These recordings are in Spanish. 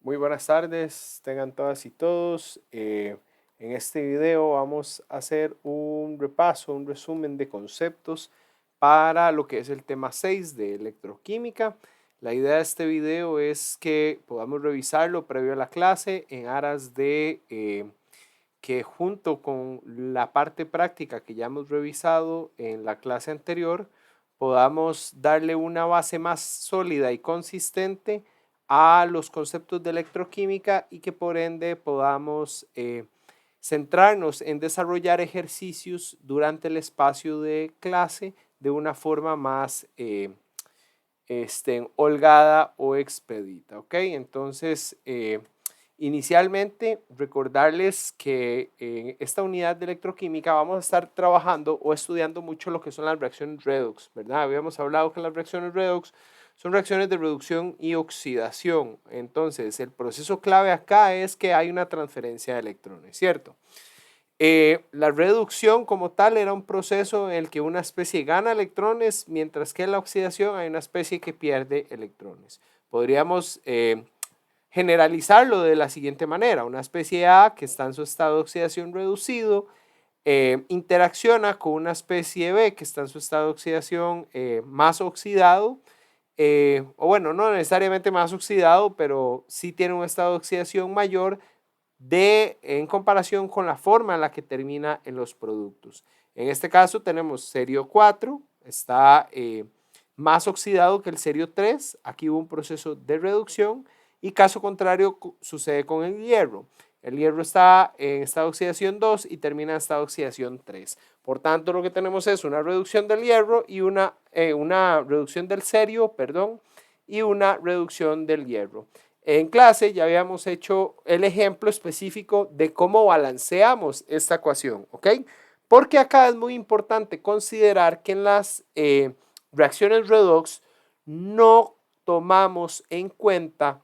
Muy buenas tardes, tengan todas y todos. En este video vamos a hacer un repaso, un resumen de conceptos para lo que es el tema 6 de electroquímica. La idea de este video es que podamos revisarlo previo a la clase en aras de que junto con la parte práctica que ya hemos revisado en la clase anterior, podamos darle una base más sólida y consistente a los conceptos de electroquímica y que por ende podamos centrarnos en desarrollar ejercicios durante el espacio de clase de una forma más holgada o expedita, ¿ok? Entonces, inicialmente, recordarles que en esta unidad de electroquímica vamos a estar trabajando o estudiando mucho lo que son las reacciones redox, ¿verdad? Habíamos hablado que las reacciones redox son reacciones de reducción y oxidación. Entonces, el proceso clave acá es que hay una transferencia de electrones, ¿cierto? La reducción como tal era un proceso en el que una especie gana electrones, mientras que en la oxidación hay una especie que pierde electrones. Podríamos generalizarlo de la siguiente manera. Una especie A que está en su estado de oxidación reducido interacciona con una especie B que está en su estado de oxidación más oxidado, o bueno, no necesariamente más oxidado, pero sí tiene un estado de oxidación mayor en comparación con la forma en la que termina en los productos. En este caso tenemos serio 4, está más oxidado que el serio 3, aquí hubo un proceso de reducción, y caso contrario sucede con el hierro. El hierro está en estado de oxidación 2 y termina en estado de oxidación 3. Por tanto, lo que tenemos es una reducción del hierro y una reducción del serio, perdón, y una reducción del hierro. En clase ya habíamos hecho el ejemplo específico de cómo balanceamos esta ecuación, ¿ok? Porque acá es muy importante considerar que en las reacciones redox no tomamos en cuenta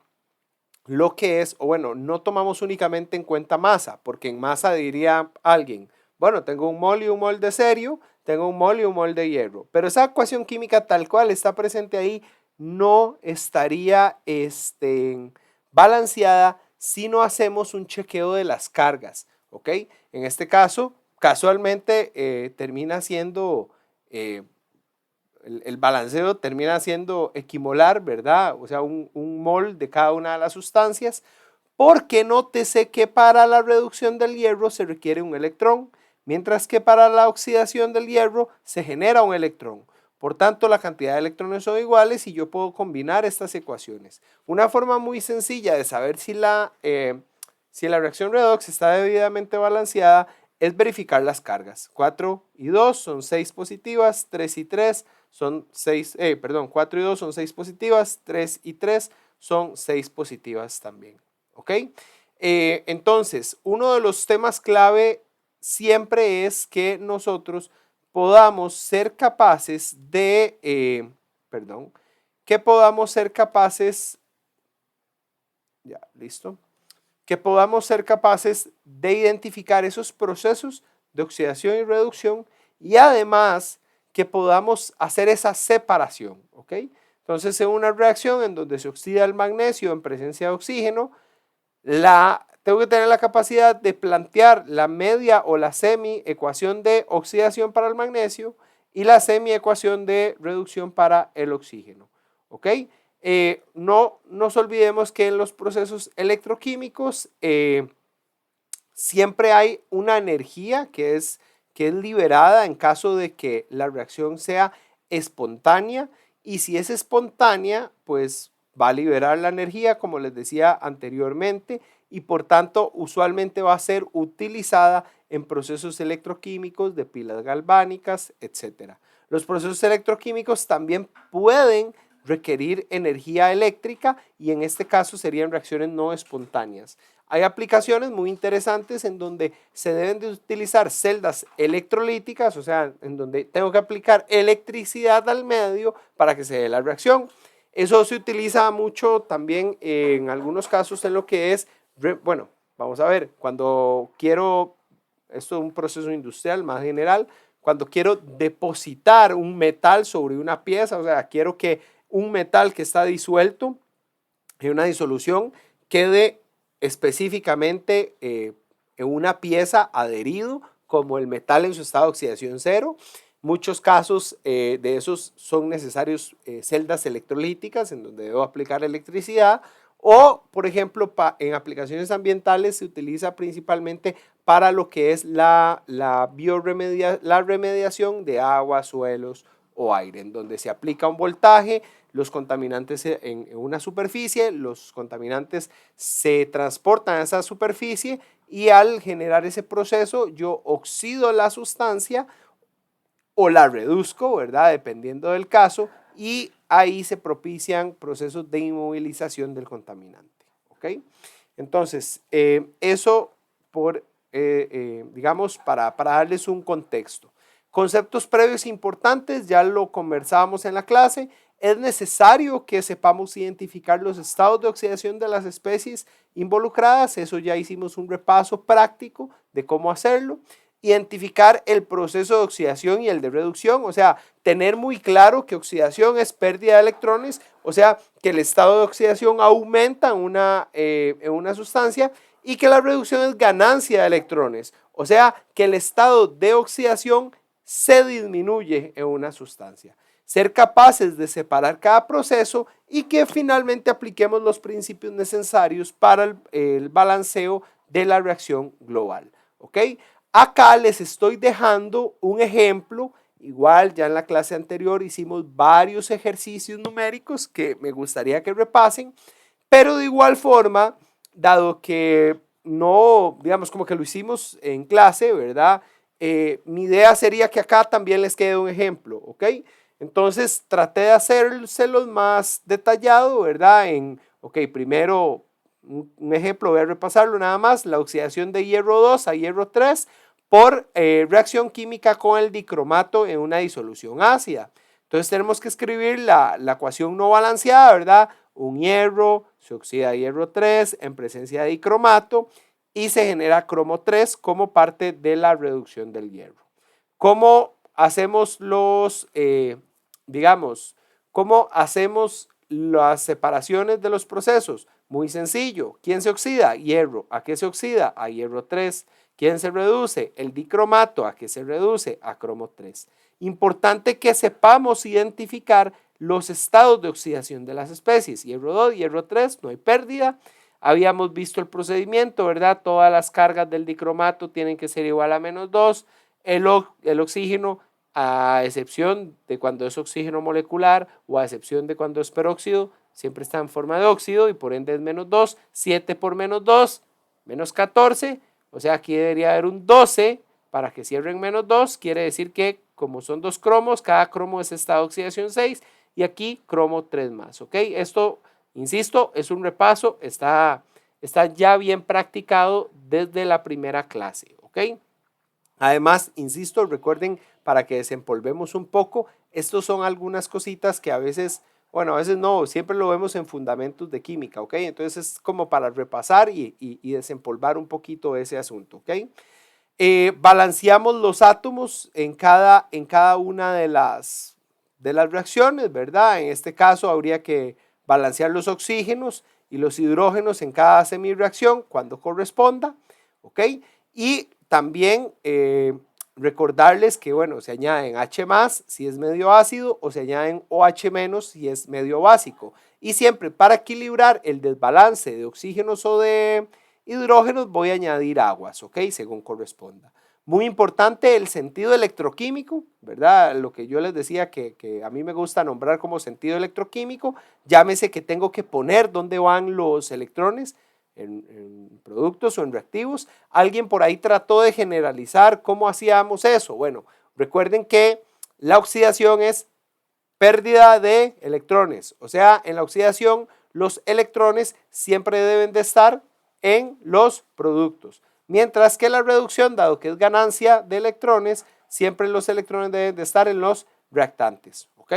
lo que es, o bueno, no tomamos únicamente en cuenta masa, porque en masa diría alguien, bueno, tengo un mol y un mol de serio, tengo un mol y un mol de hierro, pero esa ecuación química tal cual está presente ahí no estaría balanceada si no hacemos un chequeo de las cargas, ¿ok? En este caso, casualmente termina siendo el balanceo termina siendo equimolar, ¿verdad? O sea, un mol de cada una de las sustancias, porque nótese que para la reducción del hierro se requiere un electrón, mientras que para la oxidación del hierro se genera un electrón. Por tanto, la cantidad de electrones son iguales y yo puedo combinar estas ecuaciones. Una forma muy sencilla de saber si la reacción redox está debidamente balanceada es verificar las cargas. 4 y 2 son 6 positivas, 3 y 3 son 6, 4 y 2 son 6 positivas, 3 y 3 son 6 positivas también. ¿Ok? Entonces, uno de los temas clave siempre es que nosotros podamos ser capaces de, que podamos ser capaces, ya, listo, que podamos ser capaces de identificar esos procesos de oxidación y reducción y además que podamos hacer esa separación, ¿ok? Entonces, en una reacción en donde se oxida el magnesio en presencia de oxígeno, tengo que tener la capacidad de plantear la media o la semi-ecuación de oxidación para el magnesio y la semi-ecuación de reducción para el oxígeno, ¿ok? No nos olvidemos que en los procesos electroquímicos siempre hay una energía que es liberada en caso de que la reacción sea espontánea, y si es espontánea, pues va a liberar la energía, como les decía anteriormente, y por tanto usualmente va a ser utilizada en procesos electroquímicos de pilas galvánicas, etc. Los procesos electroquímicos también pueden requerir energía eléctrica y en este caso serían reacciones no espontáneas. Hay aplicaciones muy interesantes en donde se deben de utilizar celdas electrolíticas, o sea, en donde tengo que aplicar electricidad al medio para que se dé la reacción. Eso se utiliza mucho también en algunos casos en lo que es, bueno, vamos a ver, cuando quiero, esto es un proceso industrial más general, cuando quiero depositar un metal sobre una pieza, o sea, quiero que un metal que está disuelto en una disolución quede específicamente en una pieza adherido como el metal en su estado de oxidación cero. Muchos casos de esos son necesarios celdas electrolíticas en donde debo aplicar electricidad, o por ejemplo en aplicaciones ambientales se utiliza principalmente para lo que es la remediación de agua, suelos o aire, en donde se aplica un voltaje, los contaminantes en una superficie, los contaminantes se transportan a esa superficie y al generar ese proceso yo oxido la sustancia o la reduzco, ¿verdad? Dependiendo del caso, y ahí se propician procesos de inmovilización del contaminante, ¿ok? Entonces, eso digamos, para darles un contexto. Conceptos previos importantes, ya lo conversábamos en la clase. Es necesario que sepamos identificar los estados de oxidación de las especies involucradas. Eso ya hicimos un repaso práctico de cómo hacerlo. Identificar el proceso de oxidación y el de reducción, o sea, tener muy claro que oxidación es pérdida de electrones, o sea, que el estado de oxidación aumenta en una sustancia, y que la reducción es ganancia de electrones, o sea, que el estado de oxidación se disminuye en una sustancia. Ser capaces de separar cada proceso y que finalmente apliquemos los principios necesarios para el balanceo de la reacción global, ¿ok? Acá les estoy dejando un ejemplo. Igual ya en la clase anterior hicimos varios ejercicios numéricos que me gustaría que repasen, pero de igual forma, dado que no, digamos, como que lo hicimos en clase, ¿verdad? Mi idea sería que acá también les quede un ejemplo, ¿ok? Entonces traté de hacérselos más detallado, ¿verdad? Ok, primero un ejemplo, voy a repasarlo nada más, la oxidación de hierro 2 a hierro 3 por reacción química con el dicromato en una disolución ácida. Entonces tenemos que escribir la ecuación no balanceada, ¿verdad? Un hierro, se oxida hierro 3 en presencia de dicromato y se genera cromo 3 como parte de la reducción del hierro. ¿Cómo hacemos cómo hacemos las separaciones de los procesos? Muy sencillo. ¿Quién se oxida? Hierro. ¿A qué se oxida? A hierro 3. ¿Quién se reduce? El dicromato. ¿A qué se reduce? A cromo 3. Importante que sepamos identificar los estados de oxidación de las especies. Hierro 2, hierro 3, no hay pérdida. Habíamos visto el procedimiento, ¿verdad? Todas las cargas del dicromato tienen que ser igual a -2. El oxígeno, a excepción de cuando es oxígeno molecular o a excepción de cuando es peróxido, siempre está en forma de óxido y por ende es -2. 7 por -2, -14. O sea, aquí debería haber un 12 para que cierren -2. Quiere decir que como son dos cromos, cada cromo es estado de oxidación 6 y aquí cromo 3 más, ¿ok? Esto, insisto, es un repaso, está ya bien practicado desde la primera clase, ¿ok? Además, insisto, recuerden, para que desempolvemos un poco, estos son algunas cositas que a veces, bueno, a veces no, siempre lo vemos en fundamentos de química, ¿ok? Entonces es como para repasar y desempolvar un poquito ese asunto, ¿ok? Balanceamos los átomos en cada una de las reacciones, ¿verdad? En este caso habría que balancear los oxígenos y los hidrógenos en cada semireacción cuando corresponda, ¿ok? Y también recordarles que, bueno, se añaden H más si es medio ácido o se añaden OH menos si es medio básico. Y siempre para equilibrar el desbalance de oxígenos o de hidrógenos voy a añadir aguas, ¿ok? Según corresponda. Muy importante el sentido electroquímico, ¿verdad? Lo que yo les decía que a mí me gusta nombrar como sentido electroquímico, llámese que tengo que poner dónde van los electrones en productos o en reactivos. Alguien por ahí trató de generalizar cómo hacíamos eso. Bueno, recuerden que la oxidación es pérdida de electrones, o sea, en la oxidación los electrones siempre deben de estar en los productos, mientras que la reducción, dado que es ganancia de electrones, siempre los electrones deben de estar en los reactantes, ¿ok?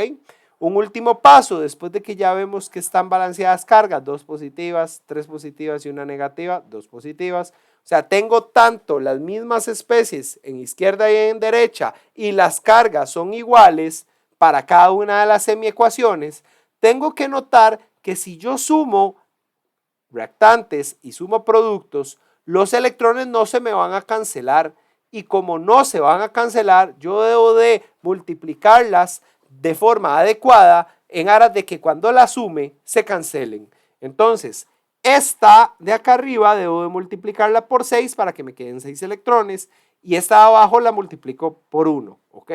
Un último paso, después de que ya vemos que están balanceadas cargas, 2 positivas, 3 positivas y una negativa, 2 positivas, o sea, tengo tanto las mismas especies en izquierda y en derecha y las cargas son iguales para cada una de las semiecuaciones, tengo que notar que si yo sumo reactantes y sumo productos, los electrones no se me van a cancelar. Y como no se van a cancelar, yo debo de multiplicarlas de forma adecuada en aras de que cuando las sume se cancelen. Entonces, esta de acá arriba debo de multiplicarla por 6 para que me queden 6 electrones y esta de abajo la multiplico por 1, ¿ok?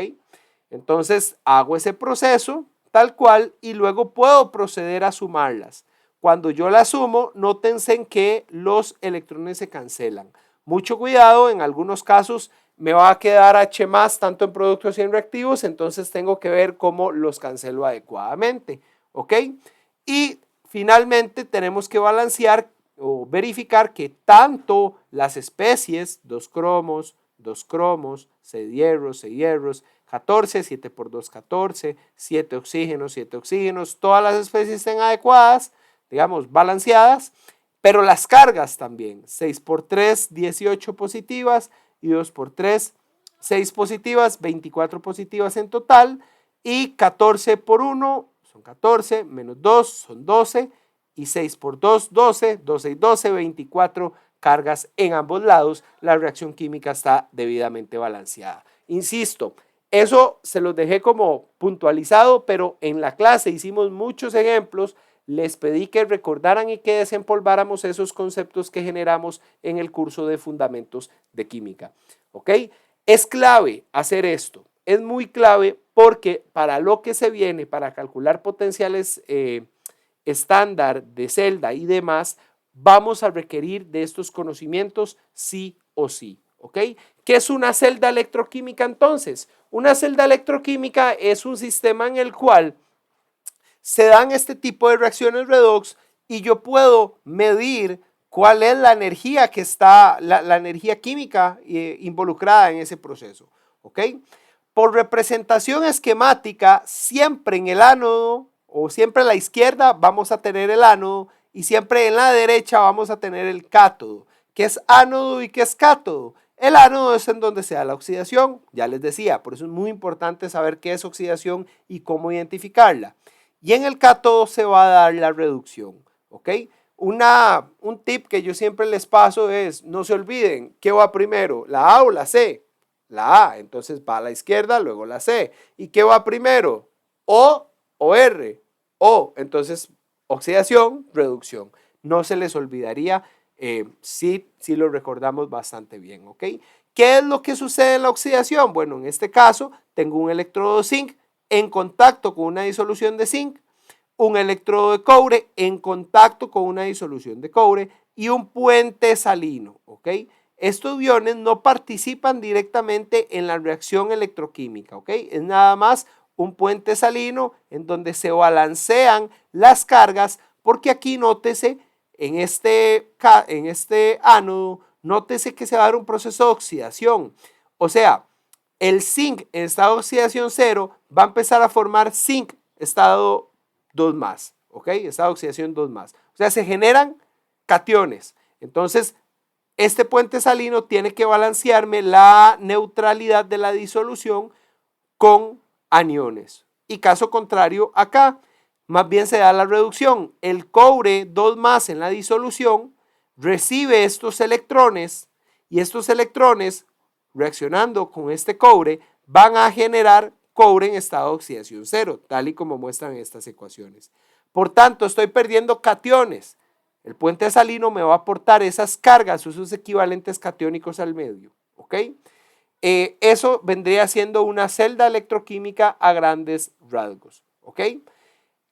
Entonces hago ese proceso tal cual y luego puedo proceder a sumarlas. Cuando yo las sumo, nótense en que los electrones se cancelan. Mucho cuidado, en algunos casos me va a quedar H más tanto en productos y en reactivos, entonces tengo que ver cómo los cancelo adecuadamente, ¿ok? Y finalmente tenemos que balancear o verificar que tanto las especies, 2 cromos, 6 hierros, 14, 7 por 2, 14, 7 oxígenos, todas las especies estén adecuadas, digamos, balanceadas, pero las cargas también, 6 por 3, 18 positivas y 2 por 3, 6 positivas, 24 positivas en total y 14 por 1 son 14, menos 2 son 12 y 6 por 2, 12, 12 y 12, 24 cargas en ambos lados. La reacción química está debidamente balanceada. Insisto, eso se los dejé como puntualizado, pero en la clase hicimos muchos ejemplos. Les pedí que recordaran y que desempolváramos esos conceptos que generamos en el curso de Fundamentos de Química. ¿Ok? Es clave hacer esto. Es muy clave porque para lo que se viene, para calcular potenciales estándar de celda y demás, vamos a requerir de estos conocimientos sí o sí. ¿Ok? ¿Qué es una celda electroquímica entonces? Una celda electroquímica es un sistema en el cual se dan este tipo de reacciones redox y yo puedo medir cuál es la energía que está, la energía química involucrada en ese proceso. ¿Ok? Por representación esquemática, siempre en el ánodo o siempre a la izquierda vamos a tener el ánodo y siempre en la derecha vamos a tener el cátodo. ¿Qué es ánodo y qué es cátodo? El ánodo es en donde se da la oxidación, ya les decía, por eso es muy importante saber qué es oxidación y cómo identificarla. Y en el cátodo se va a dar la reducción, ¿ok? Un tip que yo siempre les paso es, no se olviden, ¿qué va primero? ¿La A o la C? La A, entonces va a la izquierda, luego la C. ¿Y qué va primero? O R. O, entonces oxidación, reducción. No se les olvidaría, sí lo recordamos bastante bien, ¿ok? ¿Qué es lo que sucede en la oxidación? Bueno, en este caso tengo un electrodo zinc en contacto con una disolución de zinc, un electrodo de cobre en contacto con una disolución de cobre y un puente salino, ¿ok? Estos iones no participan directamente en la reacción electroquímica, ¿ok? Es nada más un puente salino en donde se balancean las cargas, porque aquí nótese, en este ánodo, nótese que se va a dar un proceso de oxidación. O sea, el zinc en estado de oxidación 0 va a empezar a formar zinc estado 2 más, ¿ok? Estado de oxidación 2 más. O sea, se generan cationes. Entonces, este puente salino tiene que balancearme la neutralidad de la disolución con aniones. Y caso contrario, acá, más bien se da la reducción. El cobre 2 más en la disolución recibe estos electrones y estos electrones, reaccionando con este cobre, van a generar cobre en estado de oxidación 0, tal y como muestran estas ecuaciones. Por tanto, estoy perdiendo cationes. El puente salino me va a aportar esas cargas o esos equivalentes catiónicos al medio, ¿ok? Eso vendría siendo una celda electroquímica a grandes rasgos, ¿ok?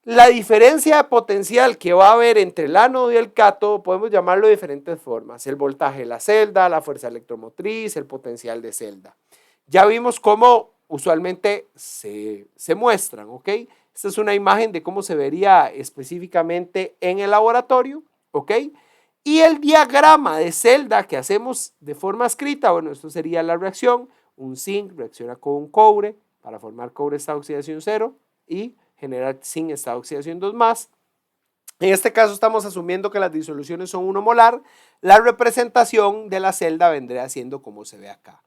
La diferencia de potencial que va a haber entre el ánodo y el cátodo podemos llamarlo de diferentes formas. El voltaje de la celda, la fuerza electromotriz, el potencial de celda. Ya vimos cómo usualmente se muestran, ¿ok? Esta es una imagen de cómo se vería específicamente en el laboratorio, ¿ok? Y el diagrama de celda que hacemos de forma escrita, bueno, esto sería la reacción. Un zinc reacciona con un cobre para formar cobre estado de oxidación 0 y generar zinc estado de oxidación 2 más. En este caso estamos asumiendo que las disoluciones son 1 molar. La representación de la celda vendría siendo como se ve acá.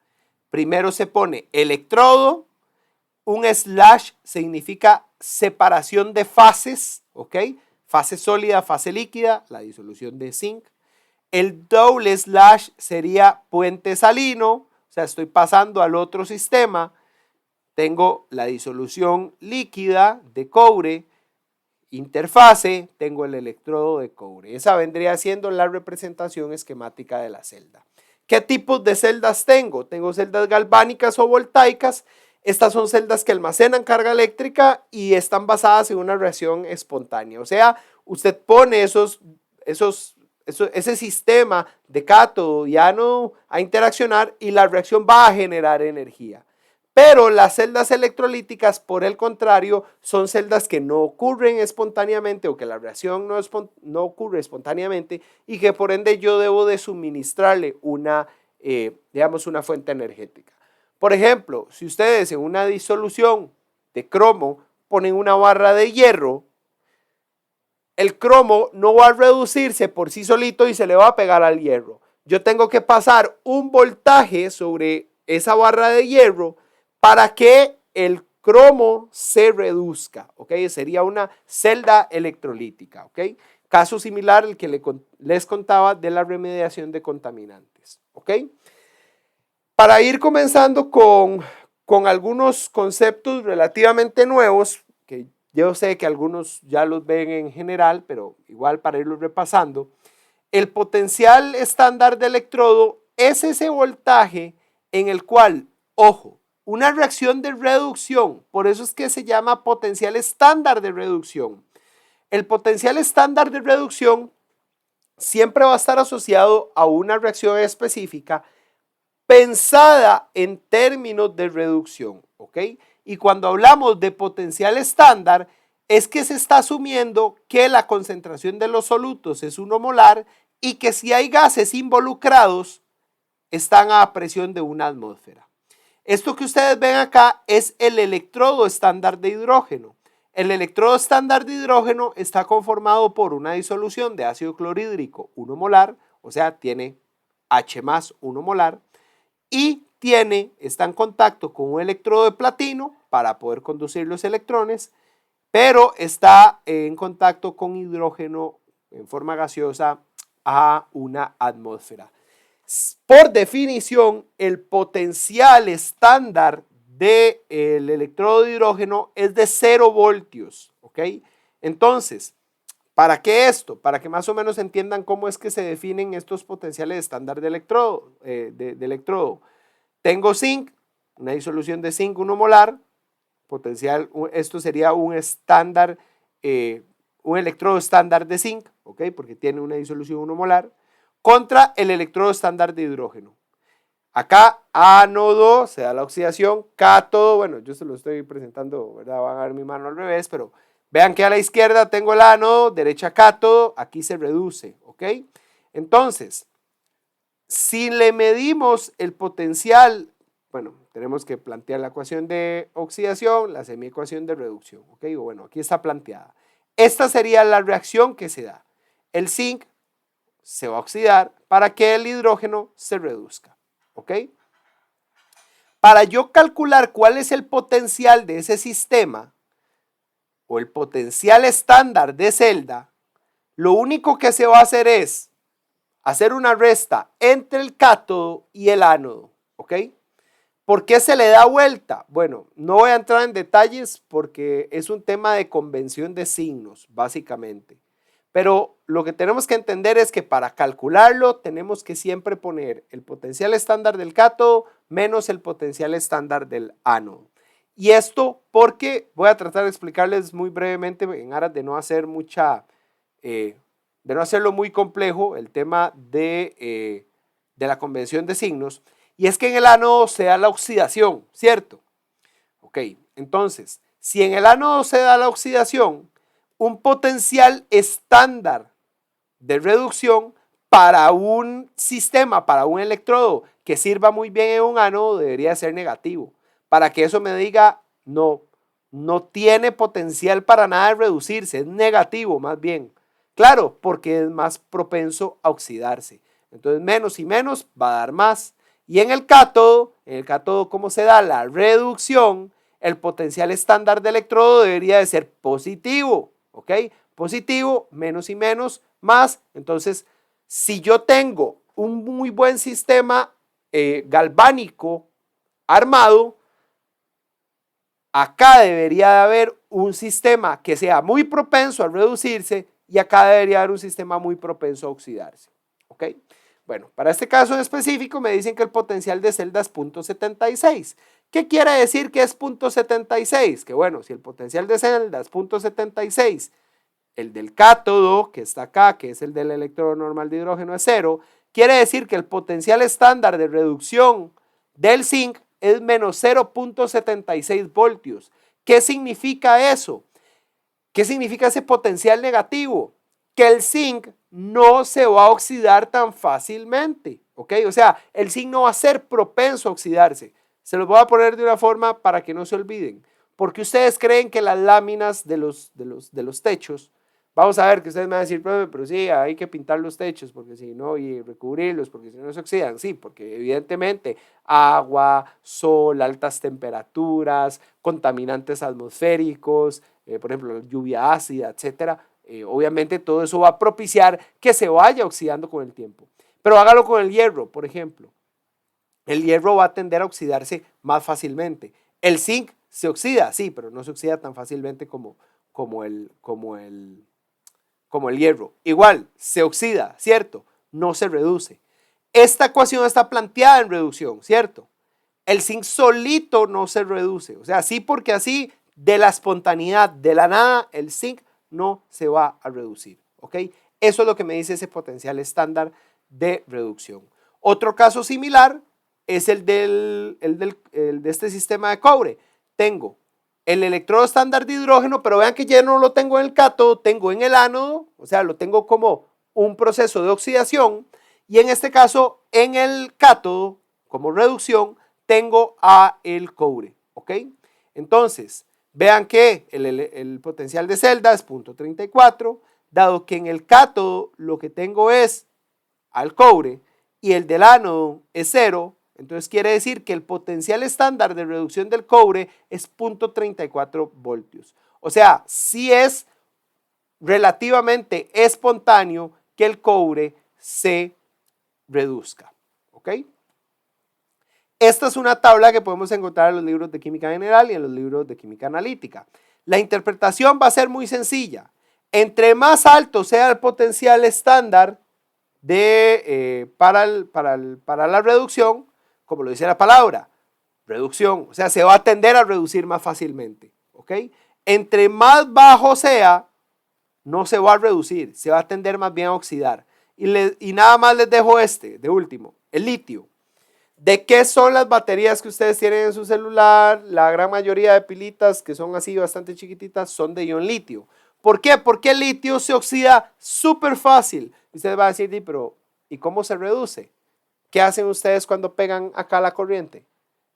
Primero se pone electrodo, un slash significa separación de fases, ¿ok? fase sólida, fase líquida, la disolución de zinc. El doble slash sería puente salino, o sea, estoy pasando al otro sistema. Tengo la disolución líquida de cobre, interfase, tengo el electrodo de cobre. Esa vendría siendo la representación esquemática de la celda. ¿Qué tipos de celdas tengo? Tengo celdas galvánicas o voltaicas. Estas son celdas que almacenan carga eléctrica y están basadas en una reacción espontánea. O sea, usted pone ese sistema de cátodo y ánodo a interaccionar y la reacción va a generar energía. Pero las celdas electrolíticas, por el contrario, son celdas que no ocurren espontáneamente o que la reacción no ocurre espontáneamente y que por ende yo debo de suministrarle una fuente energética. Por ejemplo, si ustedes en una disolución de cromo ponen una barra de hierro, el cromo no va a reducirse por sí solito y se le va a pegar al hierro. Yo tengo que pasar un voltaje sobre esa barra de hierro para que el cromo se reduzca, ¿ok? Sería una celda electrolítica, ¿ok? Caso similar al que les contaba de la remediación de contaminantes, ¿ok? Para ir comenzando con algunos conceptos relativamente nuevos, que yo sé que algunos ya los ven en general, pero igual para irlos repasando, el potencial estándar de electrodo es ese voltaje en el cual, ojo, una reacción de reducción, por eso es que se llama potencial estándar de reducción. El potencial estándar de reducción siempre va a estar asociado a una reacción específica pensada en términos de reducción, ¿ok? Y cuando hablamos de potencial estándar, es que se está asumiendo que la concentración de los solutos es 1 molar y que si hay gases involucrados, están a presión de 1 atmósfera. Esto que ustedes ven acá es el electrodo estándar de hidrógeno. El electrodo estándar de hidrógeno está conformado por una disolución de ácido clorhídrico 1 molar, o sea, tiene H más 1 molar, y está en contacto con un electrodo de platino para poder conducir los electrones, pero está en contacto con hidrógeno en forma gaseosa a 1 atmósfera. Por definición, el potencial estándar del electrodo de hidrógeno es de 0 voltios, ¿ok? Entonces, ¿para qué esto? Para que más o menos entiendan cómo es que se definen estos potenciales estándar de electrodo. Tengo zinc, una disolución de zinc 1 molar, potencial, esto sería un estándar, un electrodo estándar de zinc, ¿ok? Porque tiene una disolución 1 molar, contra el electrodo estándar de hidrógeno. Acá ánodo se da la oxidación, cátodo, bueno, yo se lo estoy presentando, ¿verdad? Van a ver mi mano al revés, pero vean que a la izquierda tengo el ánodo, derecha cátodo, aquí se reduce, ¿ok? Entonces, si le medimos el potencial, bueno, tenemos que plantear la ecuación de oxidación, la semiecuación de reducción, ¿ok? Bueno, aquí está planteada. Esta sería la reacción que se da. El zinc se va a oxidar para que el hidrógeno se reduzca, ¿ok? Para yo calcular cuál es el potencial de ese sistema o el potencial estándar de celda, lo único que se va a hacer es hacer una resta entre el cátodo y el ánodo, ¿ok? ¿Por qué se le da vuelta? Bueno, no voy a entrar en detalles porque es un tema de convención de signos, básicamente. Pero lo que tenemos que entender es que para calcularlo tenemos que siempre poner el potencial estándar del cátodo menos el potencial estándar del ánodo. Y esto porque voy a tratar de explicarles muy brevemente en aras de no hacer de no hacerlo muy complejo el tema de la convención de signos. Y es que en el ánodo se da la oxidación, ¿cierto? Ok, entonces, si en el ánodo se da la oxidación, un potencial estándar de reducción para un sistema, para un electrodo que sirva muy bien en un ánodo debería ser negativo. Para que eso me diga, no tiene potencial para nada de reducirse, es negativo más bien. Claro, porque es más propenso a oxidarse. Entonces, menos y menos va a dar más. Y en el cátodo, ¿cómo se da la reducción? El potencial estándar de electrodo debería de ser positivo, ¿ok? positivo, menos y menos, más. Entonces, si yo tengo un muy buen sistema galvánico armado, acá debería de haber un sistema que sea muy propenso a reducirse y acá debería haber un sistema muy propenso a oxidarse. ¿Ok? Bueno, para este caso en específico me dicen que el potencial de celda es 0.76. ¿Qué quiere decir que es 0.76? Que bueno, si el potencial de celda es 0.76, el del cátodo, que está acá, que es el del electrodo normal de hidrógeno, es 0, quiere decir que el potencial estándar de reducción del zinc es menos 0.76 voltios. ¿Qué significa eso? ¿Qué significa ese potencial negativo? Que el zinc no se va a oxidar tan fácilmente, ¿ok? O sea, el zinc no va a ser propenso a oxidarse. Se los voy a poner de una forma para que no se olviden. Porque ustedes creen que las láminas de los techos, vamos a ver que ustedes me van a decir, pero sí, hay que pintar los techos, porque si no, y recubrirlos, porque si no se oxidan. Sí, porque evidentemente agua, sol, altas temperaturas, contaminantes atmosféricos, por ejemplo, lluvia ácida, etcétera. Obviamente todo eso va a propiciar que se vaya oxidando con el tiempo. Pero hágalo con el hierro, por ejemplo. El hierro va a tender a oxidarse más fácilmente. El zinc se oxida, sí, pero no se oxida tan fácilmente como el hierro. Igual, se oxida, ¿cierto? No se reduce. Esta ecuación está planteada en reducción, ¿cierto? El zinc solito no se reduce. O sea, sí porque así, de la espontaneidad, de la nada, el zinc no se va a reducir, ¿ok? Eso es lo que me dice ese potencial estándar de reducción. Otro caso similar es el de este sistema de cobre. Tengo el electrodo estándar de hidrógeno, pero vean que ya no lo tengo en el cátodo, tengo en el ánodo, o sea, lo tengo como un proceso de oxidación, y en este caso, en el cátodo, como reducción, tengo a el cobre, ¿ok? Entonces, vean que el potencial de celda es 0.34, dado que en el cátodo lo que tengo es al cobre y el del ánodo es 0, entonces quiere decir que el potencial estándar de reducción del cobre es 0.34 voltios. O sea, sí es relativamente espontáneo que el cobre se reduzca. ¿Ok? Esta es una tabla que podemos encontrar en los libros de química general y en los libros de química analítica. La interpretación va a ser muy sencilla. Entre más alto sea el potencial estándar para la reducción, como lo dice la palabra, reducción, o sea, se va a tender a reducir más fácilmente, ¿ok? Entre más bajo sea, no se va a reducir, se va a tender más bien a oxidar. Y nada más les dejo de último, el litio. ¿De qué son las baterías que ustedes tienen en su celular? La gran mayoría de pilitas que son así bastante chiquititas son de ion litio. ¿Por qué? Porque el litio se oxida súper fácil. Ustedes van a decir, pero ¿y cómo se reduce? ¿Qué hacen ustedes cuando pegan acá la corriente?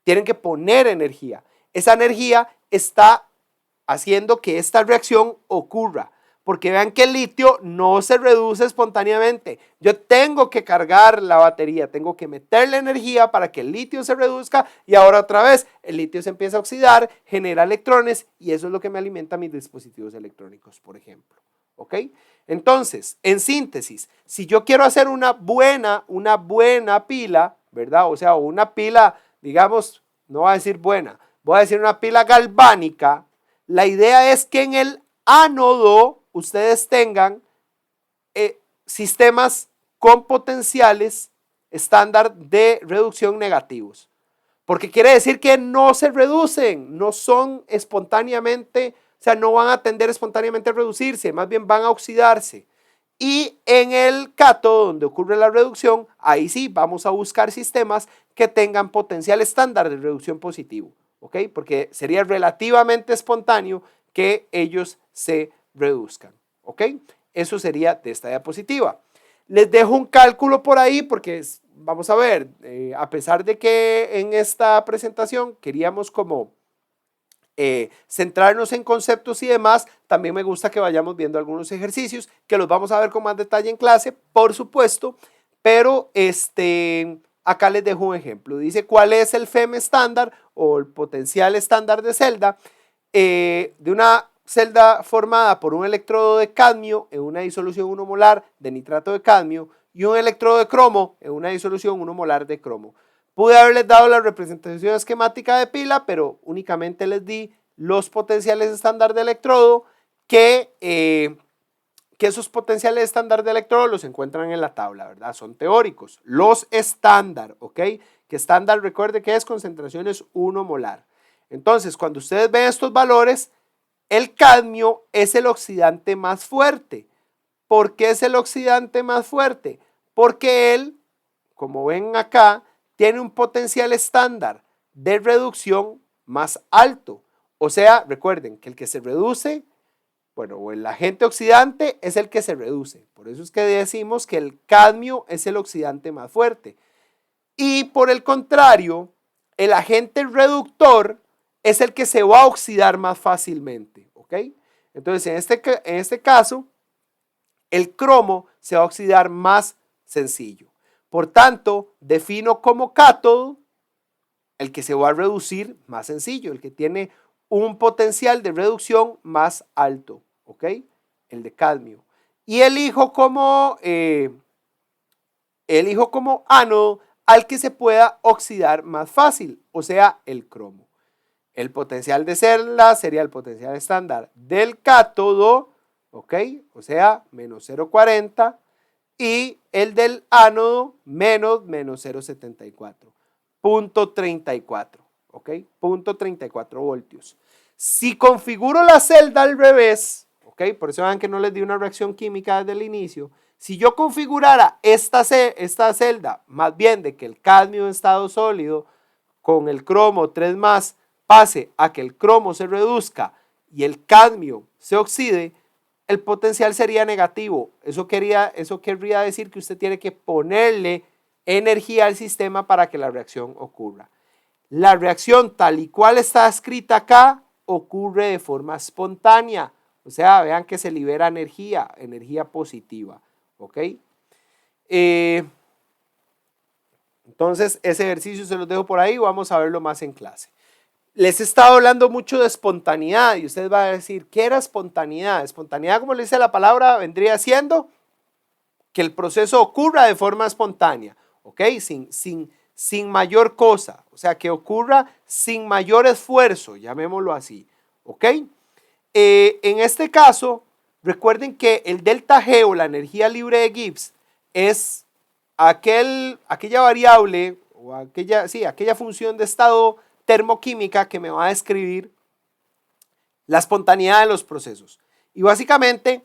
Tienen que poner energía. Esa energía está haciendo que esta reacción ocurra. Porque vean que el litio no se reduce espontáneamente. Yo tengo que cargar la batería, tengo que meterle energía para que el litio se reduzca y ahora otra vez el litio se empieza a oxidar, genera electrones y eso es lo que me alimenta mis dispositivos electrónicos, por ejemplo. ¿Ok? Entonces, en síntesis, si yo quiero hacer una buena pila, ¿verdad? O sea, una pila, digamos, no voy a decir buena, voy a decir una pila galvánica, la idea es que en el ánodo ustedes tengan sistemas con potenciales estándar de reducción negativos. Porque quiere decir que no se reducen, no son espontáneamente, o sea, no van a tender espontáneamente a reducirse, más bien van a oxidarse. Y en el cátodo, donde ocurre la reducción, ahí sí vamos a buscar sistemas que tengan potencial estándar de reducción positivo, ¿ok? Porque sería relativamente espontáneo que ellos se reduzcan, ¿ok? Eso sería de esta diapositiva. Les dejo un cálculo por ahí porque vamos a ver, a pesar de que en esta presentación queríamos como centrarnos en conceptos y demás, también me gusta que vayamos viendo algunos ejercicios que los vamos a ver con más detalle en clase, por supuesto, pero acá les dejo un ejemplo. Dice cuál es el FEM estándar o el potencial estándar de celda de una celda formada por un electrodo de cadmio en una disolución 1 molar de nitrato de cadmio y un electrodo de cromo en una disolución 1 molar de cromo. Pude haberles dado la representación esquemática de pila, pero únicamente les di los potenciales estándar de electrodo que esos potenciales estándar de electrodo los encuentran en la tabla, ¿verdad? Son teóricos. Los estándar, ¿ok? Que estándar, recuerde que es concentraciones 1 molar. Entonces, cuando ustedes ven estos valores, el cadmio es el oxidante más fuerte. ¿Por qué es el oxidante más fuerte? Porque él, como ven acá, tiene un potencial estándar de reducción más alto. O sea, recuerden que el que se reduce, bueno, o el agente oxidante es el que se reduce. Por eso es que decimos que el cadmio es el oxidante más fuerte. Y por el contrario, el agente reductor es el que se va a oxidar más fácilmente, ¿ok? Entonces, en este caso, el cromo se va a oxidar más sencillo. Por tanto, defino como cátodo el que se va a reducir más sencillo, el que tiene un potencial de reducción más alto, ¿ok? El de cadmio. Y elijo como ánodo al que se pueda oxidar más fácil, o sea, el cromo. El potencial de celda sería el potencial estándar del cátodo, ¿ok? O sea, menos 0,40, y el del ánodo menos 0,74, punto 34, ¿ok? Punto 34 voltios. Si configuro la celda al revés, ¿ok? Por eso vean que no les di una reacción química desde el inicio. Si yo configurara esta celda, más bien de que el cadmio en estado sólido con el cromo 3 más pase a que el cromo se reduzca y el cadmio se oxide, el potencial sería negativo. Eso querría decir que usted tiene que ponerle energía al sistema para que la reacción ocurra. La reacción tal y cual está escrita acá ocurre de forma espontánea. O sea, vean que se libera energía positiva. ¿Ok? Entonces, ese ejercicio se los dejo por ahí. Vamos a verlo más en clase. Les he estado hablando mucho de espontaneidad y usted va a decir, ¿qué era espontaneidad? Espontaneidad, como le dice la palabra, vendría siendo que el proceso ocurra de forma espontánea, ¿ok? Sin mayor cosa, o sea, que ocurra sin mayor esfuerzo, llamémoslo así, ¿ok? En este caso, recuerden que el delta G o la energía libre de Gibbs es aquella variable o aquella función de estado termoquímica que me va a describir la espontaneidad de los procesos. Y básicamente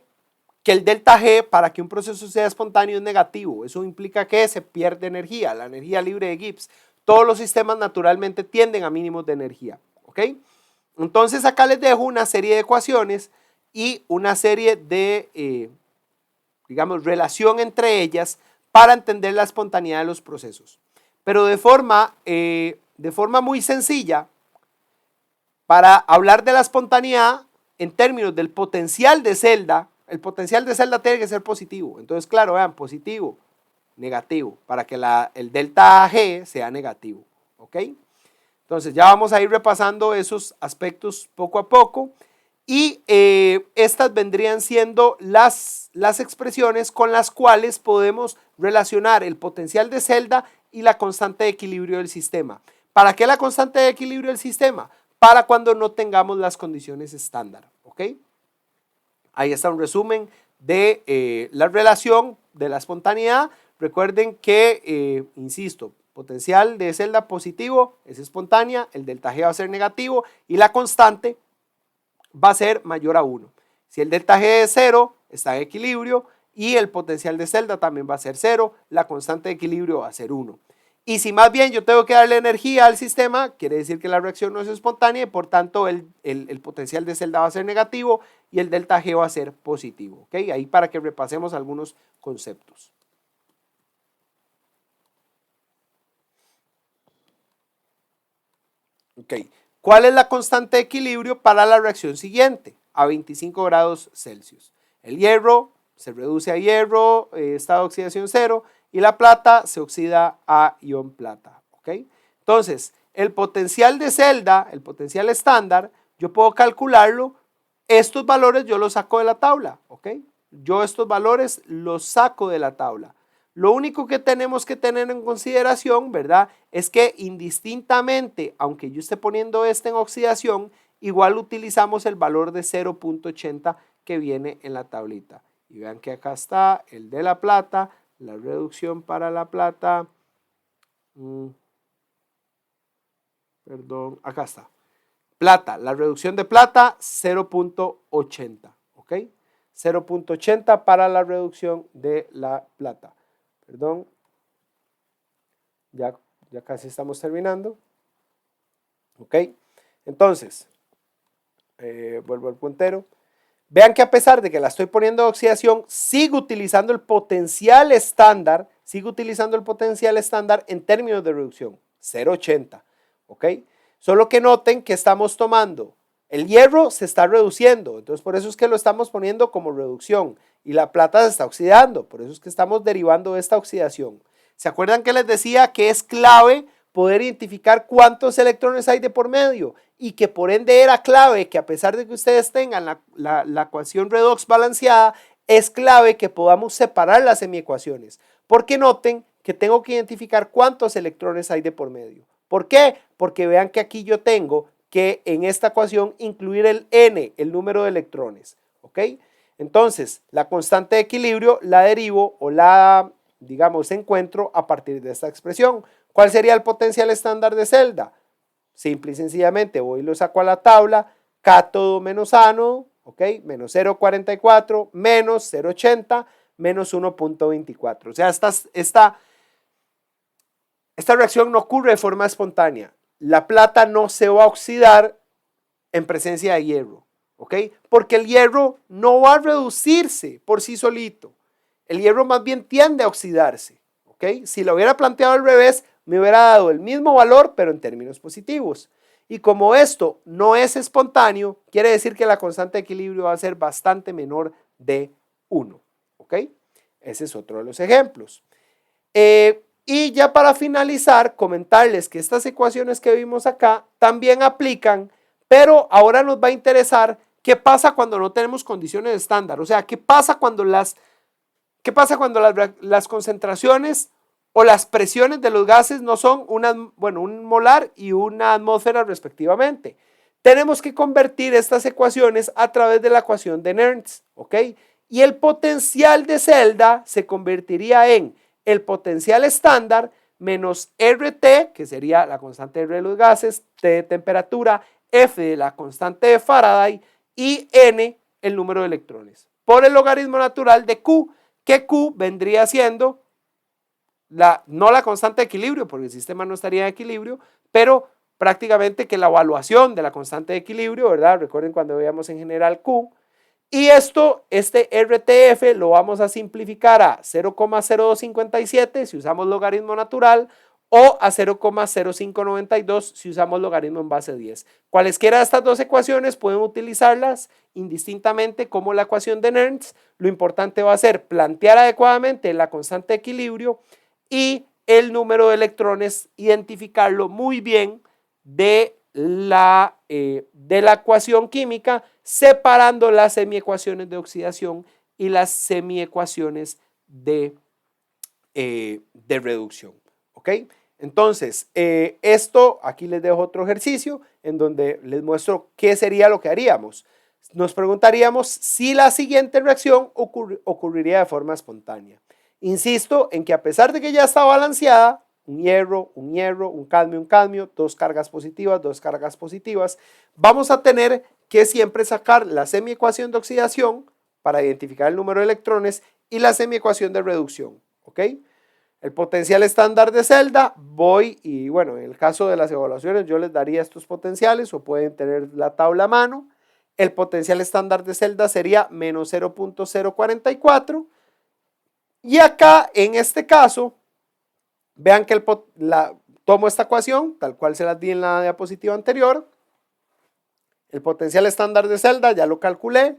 que el delta G para que un proceso sea espontáneo es negativo. Eso implica que se pierde energía, la energía libre de Gibbs. Todos los sistemas naturalmente tienden a mínimos de energía. ¿Ok? Entonces acá les dejo una serie de ecuaciones y una serie de, digamos, relación entre ellas para entender la espontaneidad de los procesos. Pero de forma muy sencilla, para hablar de la espontaneidad en términos del potencial de celda, el potencial de celda tiene que ser positivo. Entonces, claro, vean, positivo, negativo, para que el delta G sea negativo. ¿Ok? Entonces, ya vamos a ir repasando esos aspectos poco a poco. Y estas vendrían siendo las expresiones con las cuales podemos relacionar el potencial de celda y la constante de equilibrio del sistema. ¿Para qué la constante de equilibrio del sistema? Para cuando no tengamos las condiciones estándar. ¿Ok? Ahí está un resumen de la relación de la espontaneidad. Recuerden que, insisto, potencial de celda positivo es espontánea, el delta G va a ser negativo y la constante va a ser mayor a 1. Si el delta G es 0, está en equilibrio y el potencial de celda también va a ser 0, la constante de equilibrio va a ser 1. Y si más bien yo tengo que darle energía al sistema, quiere decir que la reacción no es espontánea y por tanto el potencial de celda va a ser negativo y el delta G va a ser positivo. ¿Okay? Ahí para que repasemos algunos conceptos. Okay. ¿Cuál es la constante de equilibrio para la reacción siguiente? A 25 grados Celsius. El hierro se reduce a hierro, estado de oxidación 0, y la plata se oxida a ion plata. ¿Okay? Entonces, el potencial de celda, el potencial estándar, yo puedo calcularlo Estos valores yo los saco de la tabla, ¿ok? Yo estos valores los saco de la tabla. Lo único que tenemos que tener en consideración, ¿verdad? Es que indistintamente, aunque yo esté poniendo este en oxidación, igual utilizamos el valor de 0.80 que viene en la tablita. Y vean que acá está el de la plata, la reducción para la plata. Perdón, acá está. Plata, la reducción de plata 0.80, ¿ok? 0.80 para la reducción de la plata. Perdón, ya casi estamos terminando. ¿Ok? Entonces, vuelvo al puntero. Vean que a pesar de que la estoy poniendo de oxidación, sigo utilizando el potencial estándar, en términos de reducción, 0.80, ¿ok? Solo que noten que estamos tomando, el hierro se está reduciendo, entonces por eso es que lo estamos poniendo como reducción, y la plata se está oxidando, por eso es que estamos derivando esta oxidación. ¿Se acuerdan que les decía que es clave poder identificar cuántos electrones hay de por medio? Y que por ende era clave que a pesar de que ustedes tengan la ecuación redox balanceada, es clave que podamos separar las semiecuaciones. Porque noten que tengo que identificar cuántos electrones hay de por medio. ¿Por qué? Porque vean que aquí yo tengo que en esta ecuación incluir el n, el número de electrones. ¿Ok? Entonces, la constante de equilibrio la derivo o la, digamos, encuentro a partir de esta expresión. ¿Cuál sería el potencial estándar de celda? Simple y sencillamente voy y lo saco a la tabla, cátodo menos ánodo, ¿ok? Menos 0.44, menos 0.80, menos 1.24. O sea, esta reacción no ocurre de forma espontánea. La plata no se va a oxidar en presencia de hierro, ¿ok? Porque el hierro no va a reducirse por sí solito. El hierro más bien tiende a oxidarse, ¿ok? Si lo hubiera planteado al revés, me hubiera dado el mismo valor, pero en términos positivos. Y como esto no es espontáneo, quiere decir que la constante de equilibrio va a ser bastante menor de 1. ¿Ok? Ese es otro de los ejemplos. Y ya para finalizar, comentarles que estas ecuaciones que vimos acá también aplican, pero ahora nos va a interesar qué pasa cuando no tenemos condiciones estándar. O sea, qué pasa cuando las concentraciones o las presiones de los gases no son un molar y una atmósfera respectivamente. Tenemos que convertir estas ecuaciones a través de la ecuación de Nernst, ¿ok? Y el potencial de celda se convertiría en el potencial estándar menos RT, que sería la constante R de los gases, T de temperatura, F de la constante de Faraday y N el número de electrones, por el logaritmo natural de Q, que Q vendría siendo no la constante de equilibrio, porque el sistema no estaría en equilibrio, pero prácticamente que la evaluación de la constante de equilibrio, ¿verdad? Recuerden cuando veíamos en general Q. Y este RTF lo vamos a simplificar a 0,0257 si usamos logaritmo natural o a 0,0592 si usamos logaritmo en base 10. Cualesquiera de estas dos ecuaciones pueden utilizarlas indistintamente como la ecuación de Nernst. Lo importante va a ser plantear adecuadamente la constante de equilibrio y el número de electrones, identificarlo muy bien de la ecuación química, separando las semiecuaciones de oxidación y las semiecuaciones de reducción. ¿Ok? Entonces, esto, aquí les dejo otro ejercicio en donde les muestro qué sería lo que haríamos. Nos preguntaríamos si la siguiente reacción ocurriría de forma espontánea. Insisto en que a pesar de que ya está balanceada, un hierro, un cadmio, dos cargas positivas, vamos a tener que siempre sacar la semiecuación de oxidación para identificar el número de electrones y la semiecuación de reducción, ¿ok? El potencial estándar de celda, y bueno, en el caso de las evaluaciones yo les daría estos potenciales o pueden tener la tabla a mano. El potencial estándar de celda sería menos 0.044. Y acá, en este caso, vean que tomo esta ecuación, tal cual se las di en la diapositiva anterior. El potencial estándar de celda ya lo calculé.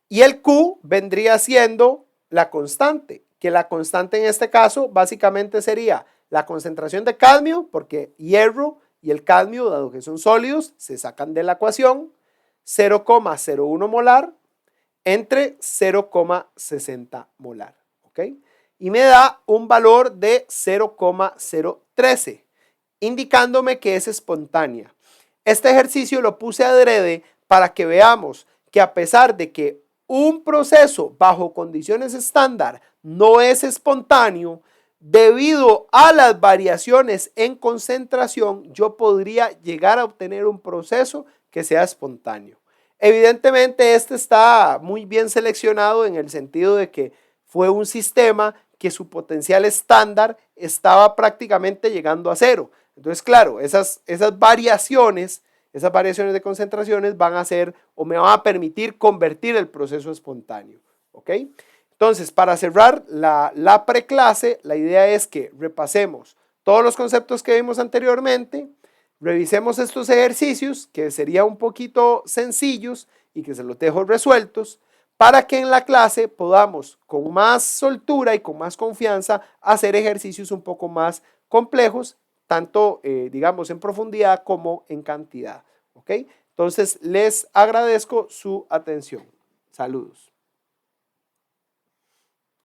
Y el Q vendría siendo la constante, que la constante en este caso básicamente sería la concentración de cadmio, porque hierro y el cadmio, dado que son sólidos, se sacan de la ecuación. 0,01 molar entre 0,60 molar, ¿ok? Y me da un valor de 0,013, indicándome que es espontánea. Este ejercicio lo puse adrede para que veamos que a pesar de que un proceso bajo condiciones estándar no es espontáneo, debido a las variaciones en concentración, yo podría llegar a obtener un proceso que sea espontáneo. Evidentemente, este está muy bien seleccionado en el sentido de que fue un sistema que su potencial estándar estaba prácticamente llegando a cero. Entonces, claro, esas variaciones de concentraciones van a hacer o me van a permitir convertir el proceso espontáneo. ¿Ok? Entonces, para cerrar la preclase, la idea es que repasemos todos los conceptos que vimos anteriormente, revisemos estos ejercicios que serían un poquito sencillos y que se los dejo resueltos para que en la clase podamos con más soltura y con más confianza hacer ejercicios un poco más complejos, tanto digamos en profundidad como en cantidad. ¿Ok? Entonces les agradezco su atención. Saludos.